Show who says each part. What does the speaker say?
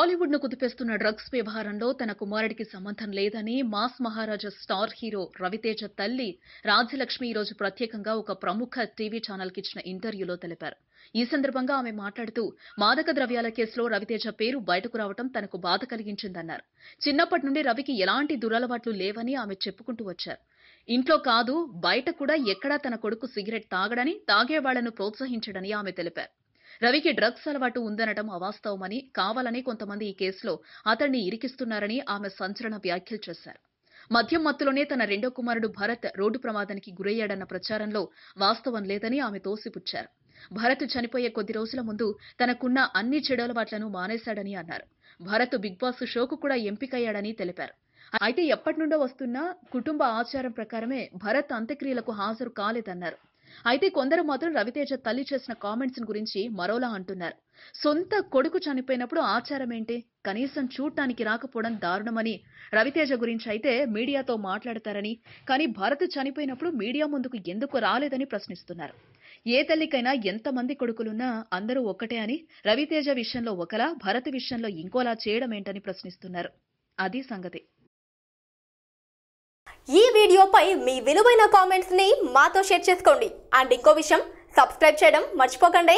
Speaker 1: టాలీవుడ్ ను కుదిపేస్తున్న డ్రగ్స్ వ్యవహారంలో తన కుమారుడికి సంబంధం లేదని మాస్ మహారాజా స్టార్ హీరో రవితేజ తల్లి రాజ్యలక్ష్మి ఈ రోజు ప్రత్యేకంగా ఒక ప్రముఖ టీవీ ఛానల్ కి ఇచ్చిన ఇంటర్వ్యూలో తెలిపారు. ఈ సందర్భంగా ఆమె మాట్లాడుతూ మాదక ద్రవ్యాల కేసులో రవితేజ పేరు బయటకు రావడం తనకు బాధ కలిగించిందన్నారు. చిన్నప్పటి నుండి రవికి ఎలాంటి దురలవాట్లు లేవని ఆమె చెప్పుకుంటూ వచ్చారు. ఇంట్లో కాదు బయట కూడా ఎక్కడా తన కొడుకు సిగరెట్ తాగడని, తాగేవాళ్లను ప్రోత్సహించడని ఆమె తెలిపారు. రవికి డ్రగ్స్ అలవాటు ఉందనడం అవాస్తవమని, కావాలని కొంతమంది ఈ కేసులో అతన్ని ఇరికిస్తున్నారని ఆమె సంచలన వ్యాఖ్యలు చేశారు. మద్యం మత్తులోనే తన రెండో కుమారుడు భరత్ రోడ్డు ప్రమాదానికి గురయ్యాడన్న ప్రచారంలో వాస్తవం లేదని ఆమె తోసిపుచ్చారు. భరత్ చనిపోయే కొద్ది రోజుల ముందు తనకున్న అన్ని చెడు అలవాట్లను మానేశాడని అన్నారు. భరత్ బిగ్ బాస్ షోకు కూడా ఎంపికయ్యాడని తెలిపారు. అయితే ఎప్పటి నుండో వస్తున్న కుటుంబ ఆచారం ప్రకారమే భరత్ అంత్యక్రియలకు హాజరు కాలేదన్నారు. అయితే కొందరు మాత్రం రవితేజ తల్లి చేసిన కామెంట్స్ గురించి మరోలా అంటున్నారు. సొంత కొడుకు చనిపోయినప్పుడు ఆచారం ఏంటి, కనీసం చూడటానికి రాకపోవడం దారుణమని, రవితేజ గురించి అయితే మీడియాతో మాట్లాడతారని, కానీ భరత్ చనిపోయినప్పుడు మీడియా ముందుకు ఎందుకు రాలేదని ప్రశ్నిస్తున్నారు. ఏ తల్లికైనా ఎంతమంది కొడుకులున్నా అందరూ ఒక్కటే అని, రవితేజ విషయంలో ఒకలా, భరత్ విషయంలో ఇంకోలా చేయడం ఏంటని ప్రశ్నిస్తున్నారు. అది సంగతి.
Speaker 2: ఈ వీడియోపై మీ విలువైన కామెంట్స్ ని మాతో షేర్ చేసుకోండి. అండ్ ఇంకో విషయం, సబ్స్క్రైబ్ చేయడం మర్చిపోకండి.